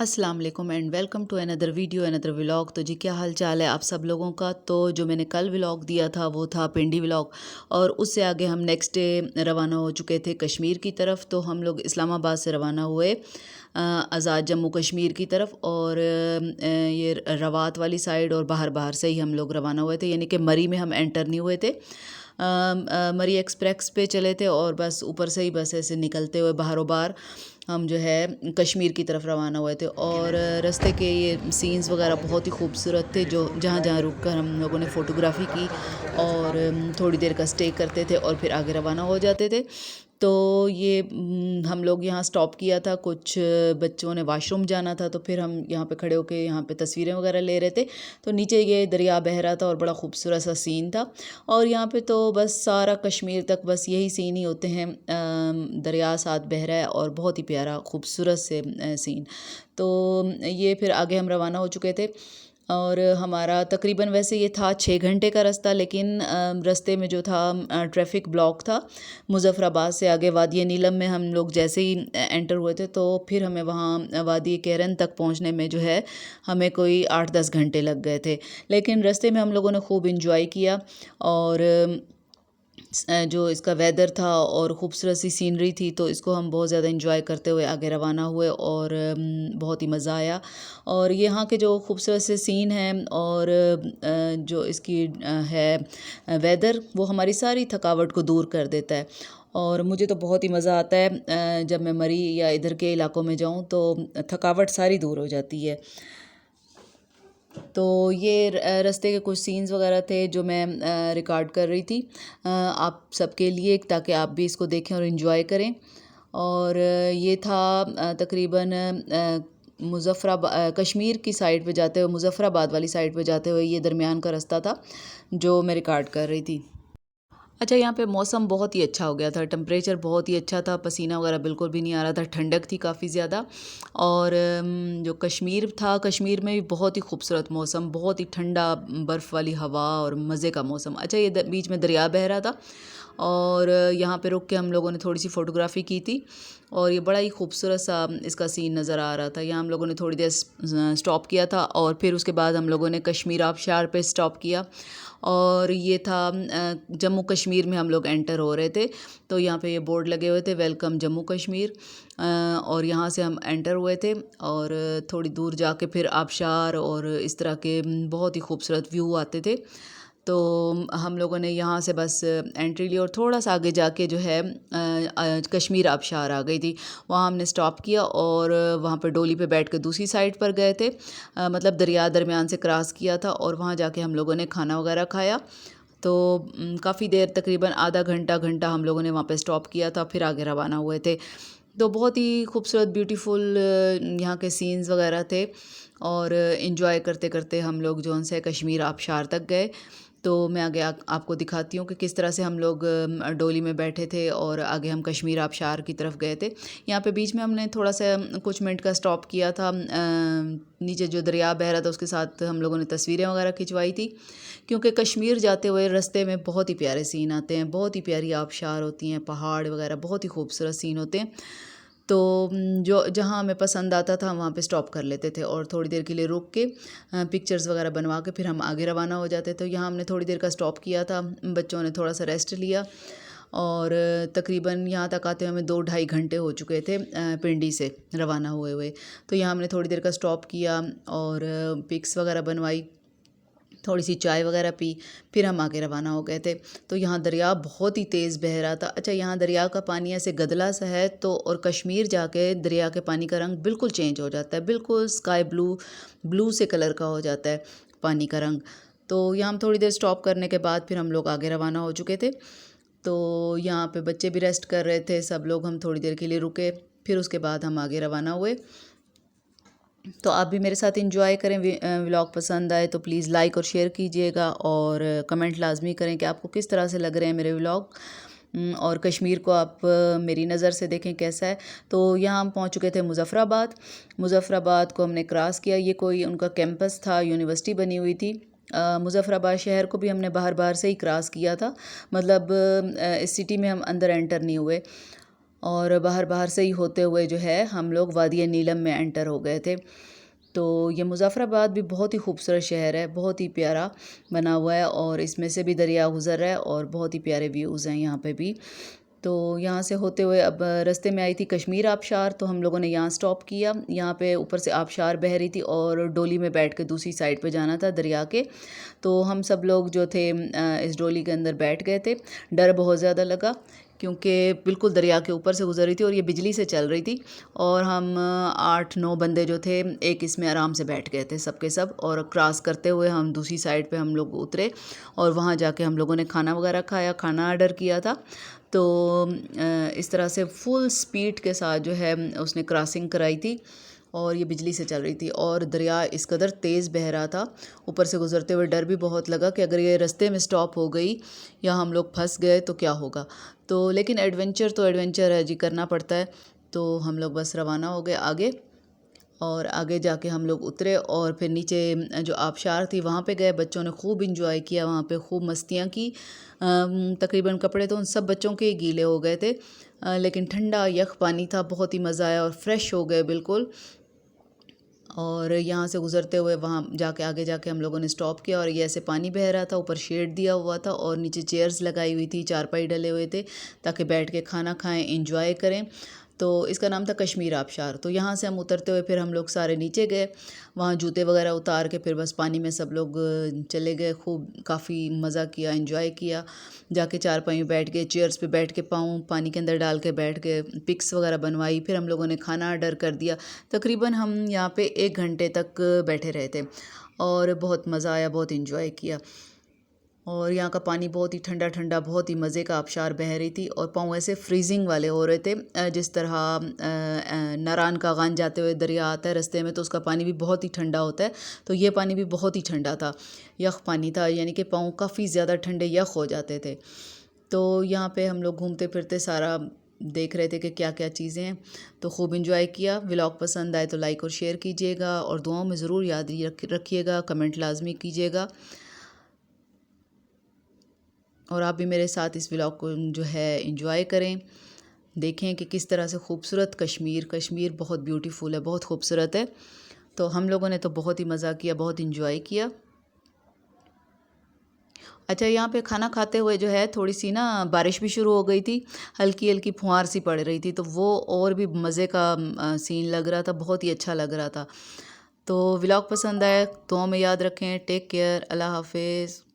अस्सलाम वालेकुम and welcome to another video another vlog. तो जी क्या हाल चाल है आप सब लोगों का। तो जो मैंने कल व्लॉग दिया था वो था पिंडी व्लॉग, और उससे आगे हम नेक्स्ट डे रवाना हो चुके थे कश्मीर की तरफ। तो हम लोग इस्लामाबाद से रवाना हुए आज़ाद जम्मू कश्मीर की तरफ, और ये रवात वाली साइड और बाहर बाहर से ही हम लोग रवाना हुए थे, यानी कि मरी में हम एंटर नहीं हुए थे। मरी एक्सप्रेस पे चले थे और बस ऊपर से ही बस ऐसे निकलते हुए बाहरों बार हम जो है कश्मीर की तरफ रवाना हुए थे। और रास्ते के ये सीन्स वगैरह बहुत ही खूबसूरत थे, जो जहाँ जहाँ रुक कर हम लोगों ने फ़ोटोग्राफ़ी की, और थोड़ी देर का स्टे करते थे और फिर आगे रवाना हो जाते थे। तो ये हम लोग यहाँ स्टॉप किया था, कुछ बच्चों ने वाशरूम जाना था, तो फिर हम यहाँ पे खड़े होके यहाँ पे तस्वीरें वगैरह ले रहे थे। तो नीचे ये दरिया बह रहा था और बड़ा खूबसूरत सा सीन था। और यहाँ पे तो बस सारा कश्मीर तक बस यही सीन ही होते हैं, दरिया साथ बह रहा है और बहुत ही प्यारा खूबसूरत से सीन। तो ये फिर आगे हम रवाना हो चुके थे, और हमारा तकरीबन वैसे ये था 6 घंटे का रास्ता, लेकिन रास्ते में जो था ट्रैफिक ब्लॉक था। मुज़फ़्फ़राबाद से आगे वादी नीलम में हम लोग जैसे ही एंटर हुए थे, तो फिर हमें वहाँ वादी केरन तक पहुँचने में जो है हमें कोई 8-10 घंटे लग गए थे। लेकिन रास्ते में हम लोगों ने खूब इंजॉय किया, और जो इसका वेदर था और ख़ूबसूरत सी सीनरी थी, तो इसको हम बहुत ज़्यादा इंजॉय करते हुए आगे रवाना हुए, और बहुत ही मज़ा आया। और यहाँ के जो खूबसूरत से सीन हैं और जो इसकी है वेदर, वो हमारी सारी थकावट को दूर कर देता है। और मुझे तो बहुत ही मज़ा आता है जब मैं मरी या इधर के इलाकों में जाऊँ, तो थकावट सारी दूर हो जाती है। तो ये रास्ते के कुछ सीन्स वगैरह थे जो मैं रिकॉर्ड कर रही थी आप सबके लिए, ताकि आप भी इसको देखें और इन्जॉय करें। और ये था तकरीबन कश्मीर की साइड पे जाते हुए, मुज़फ़्फ़राबाद वाली साइड पे जाते हुए ये दरमियान का रास्ता था जो मैं रिकॉर्ड कर रही थी। अच्छा, यहाँ पे मौसम बहुत ही अच्छा हो गया था, टेम्परेचर बहुत ही अच्छा था, पसीना वगैरह बिल्कुल भी नहीं आ रहा था, ठंडक थी काफ़ी ज़्यादा। और जो कश्मीर था, कश्मीर में भी बहुत ही खूबसूरत मौसम, बहुत ही ठंडा, बर्फ़ वाली हवा और मज़े का मौसम। अच्छा, ये बीच में दरिया बह रहा था, और यहाँ पे रुक के हम लोगों ने थोड़ी सी फ़ोटोग्राफ़ी की थी, और ये बड़ा ही खूबसूरत सा इसका सीन नज़र आ रहा था। यहाँ हम लोगों ने थोड़ी देर स्टॉप किया था, और फिर उसके बाद हम लोगों ने कश्मीर आबशार पे स्टॉप किया, और ये था जम्मू कश्मीर में हम लोग एंटर हो रहे थे। तो यहाँ पे ये बोर्ड लगे हुए थे, वेलकम जम्मू कश्मीर, और यहाँ से हम एंटर हुए थे, और थोड़ी दूर जाके फिर आबशार और इस तरह के बहुत ही खूबसूरत व्यू आते थे। तो हम लोगों ने यहाँ से बस एंट्री ली, और थोड़ा सा आगे जाके जो है कश्मीर आबशार आ गई थी, वहाँ हमने स्टॉप किया, और वहाँ पे डोली पे बैठ के दूसरी साइड पर गए थे, मतलब दरिया दरमियान से क्रॉस किया था, और वहाँ जाके हम लोगों ने खाना वगैरह खाया। तो काफ़ी देर, तकरीबन आधा घंटा घंटा हम लोगों ने वहाँ पे स्टॉप किया था, फिर आगे रवाना हुए थे। तो बहुत ही खूबसूरत ब्यूटीफुल यहाँ के सीन्स वगैरह थे, और इन्जॉय करते करते हम लोग जो उनसे कश्मीर आबशार तक गए। तो मैं आगे आपको दिखाती हूँ कि किस तरह से हम लोग डोली में बैठे थे, और आगे हम कश्मीर आबशार की तरफ गए थे। यहाँ पे बीच में हमने थोड़ा सा कुछ मिनट का स्टॉप किया था, नीचे जो दरिया बह रहा था उसके साथ हम लोगों ने तस्वीरें वगैरह खिंचवाई थी, क्योंकि कश्मीर जाते हुए रास्ते में बहुत ही प्यारे सीन आते हैं, बहुत ही प्यारी आबशार होती हैं, पहाड़ वगैरह बहुत ही खूबसूरत सीन होते हैं। तो जो जहाँ हमें पसंद आता था हम वहाँ पे स्टॉप कर लेते थे, और थोड़ी देर के लिए रुक के पिक्चर्स वगैरह बनवा के फिर हम आगे रवाना हो जाते। तो यहाँ हमने थोड़ी देर का स्टॉप किया था, बच्चों ने थोड़ा सा रेस्ट लिया, और तकरीबन यहाँ तक आते हुए हमें 2-2.5 घंटे हो चुके थे पिंडी से रवाना हुए हुए। तो यहाँ हमने थोड़ी देर का स्टॉप किया, और पिक्स वगैरह बनवाई, थोड़ी सी चाय वगैरह पी, फिर हम आगे रवाना हो गए थे। तो यहाँ दरिया बहुत ही तेज़ बह रहा था। अच्छा, यहाँ दरिया का पानी ऐसे गदला सा है, तो और कश्मीर जाके दरिया के पानी का रंग बिल्कुल चेंज हो जाता है, बिल्कुल स्काई ब्लू ब्लू से कलर का हो जाता है पानी का रंग। तो यहाँ हम थोड़ी देर स्टॉप करने के बाद फिर हम लोग आगे रवाना हो चुके थे। तो यहाँ पे बच्चे भी रेस्ट कर रहे थे, सब लोग, हम थोड़ी देर के लिए रुके, फिर उसके बाद हम आगे रवाना हुए। तो आप भी मेरे साथ एंजॉय करें। व्लॉग पसंद आए तो प्लीज़ लाइक और शेयर कीजिएगा, और कमेंट लाजमी करें कि आपको किस तरह से लग रहे हैं मेरे व्लॉग, और कश्मीर को आप मेरी नज़र से देखें कैसा है। तो यहाँ हम पहुँच चुके थे मुज़फ़्फ़राबाद। मुज़फ़्फ़राबाद को हमने क्रॉस किया, ये कोई उनका कैंपस था, यूनिवर्सिटी बनी हुई थी। मुज़फ़्फ़राबाद शहर को भी हमने बाहर बाहर से ही क्रॉस किया था, मतलब इस सिटी में हम अंदर एंटर नहीं हुए। और बाहर बाहर से ही होते हुए जो है हम लोग वादी नीलम में एंटर हो गए थे। तो ये मुज़फ़्फ़राबाद भी बहुत ही खूबसूरत शहर है, बहुत ही प्यारा बना हुआ है और इसमें से भी दरिया गुज़र रहा है और बहुत ही प्यारे व्यूज़ हैं यहाँ पे भी। तो यहाँ से होते हुए अब रास्ते में आई थी कश्मीर आबशार, तो हम लोगों ने यहाँ स्टॉप किया। यहाँ पे ऊपर से आबशार बह रही थी और डोली में बैठ के दूसरी साइड पे जाना था दरिया के। तो हम सब लोग जो थे इस डोली के अंदर बैठ गए थे। डर बहुत ज़्यादा लगा क्योंकि बिल्कुल दरिया के ऊपर से गुजर रही थी और ये बिजली से चल रही थी और हम 8-9 बंदे जो थे एक इसमें आराम से बैठ गए थे सब के सब। और क्रॉस करते हुए हम दूसरी साइड पे हम लोग उतरे और वहाँ जाके हम लोगों ने खाना वगैरह खाया, खाना ऑर्डर किया था। तो इस तरह से फुल स्पीड के साथ जो है उसने क्रॉसिंग कराई थी और ये बिजली से चल रही थी और दरिया इस कदर तेज़ बह रहा था। ऊपर से गुज़रते हुए डर भी बहुत लगा कि अगर ये रास्ते में स्टॉप हो गई या हम लोग फंस गए तो क्या होगा। तो लेकिन एडवेंचर तो एडवेंचर है जी, करना पड़ता है। तो हम लोग बस रवाना हो गए आगे और आगे जाके हम लोग उतरे और फिर नीचे जो आबशार थी वहाँ पे गए। बच्चों ने खूब इंजॉय किया, वहाँ पे खूब मस्तियाँ की। तकरीबन कपड़े तो उन सब बच्चों के ही गीले हो गए थे, लेकिन ठंडा यख पानी था, बहुत ही मज़ा आया और फ्रेश हो गए बिल्कुल। और यहाँ से गुज़रते हुए वहाँ जाके आगे जाके हम लोगों ने स्टॉप किया और ये ऐसे पानी बह रहा था, ऊपर शेड दिया हुआ था और नीचे चेयर्स लगाई हुई थी, चारपाई डले हुए थे ताकि बैठ के खाना खाएं, इंजॉय करें। तो इसका नाम था कश्मीर आबशार। तो यहाँ से हम उतरते हुए फिर हम लोग सारे नीचे गए, वहाँ जूते वगैरह उतार के फिर बस पानी में सब लोग चले गए। खूब काफ़ी मज़ा किया, इंजॉय किया। जाके चारपाई में बैठ गए, चेयर्स पे बैठ के पाँव पानी के अंदर डाल के बैठ गए, पिक्स वगैरह बनवाई। फिर हम लोगों ने खाना ऑर्डर कर दिया। तकरीबन हम यहाँ पे 1 घंटे तक बैठे रहे थे और बहुत मज़ा आया, बहुत इंजॉय किया। और यहाँ का पानी बहुत ही ठंडा ठंडा, बहुत ही मज़े का आबशार बह रही थी और पाँव ऐसे फ्रीजिंग वाले हो रहे थे। जिस तरह नारान कागान जाते हुए दरिया आता है रास्ते में तो उसका पानी भी बहुत ही ठंडा होता है, तो ये पानी भी बहुत ही ठंडा था, यख पानी था, यानी कि पाँव काफ़ी ज़्यादा ठंडे यख हो जाते थे। तो यहाँ पे हम लोग घूमते फिरते सारा देख रहे थे कि क्या क्या चीज़ें हैं। तो खूब इंजॉय किया। व्लॉग पसंद आए तो लाइक और शेयर कीजिएगा और दुआओं में ज़रूर याद रखिएगा, कमेंट लाजमी कीजिएगा। और आप भी मेरे साथ इस व्लॉग को जो है इंजॉय करें, देखें कि किस तरह से खूबसूरत कश्मीर बहुत ब्यूटीफुल है, बहुत खूबसूरत है। तो हम लोगों ने तो बहुत ही मज़ा किया, बहुत इंजॉय किया। अच्छा, यहाँ पे खाना खाते हुए जो है थोड़ी सी ना बारिश भी शुरू हो गई थी, हल्की हल्की फुहार सी पड़ रही थी, तो वो और भी मज़े का सीन लग रहा था, बहुत ही अच्छा लग रहा था। तो व्लॉग पसंद आए तो हमें याद रखें। टेक केयर, अल्लाह हाफिज़।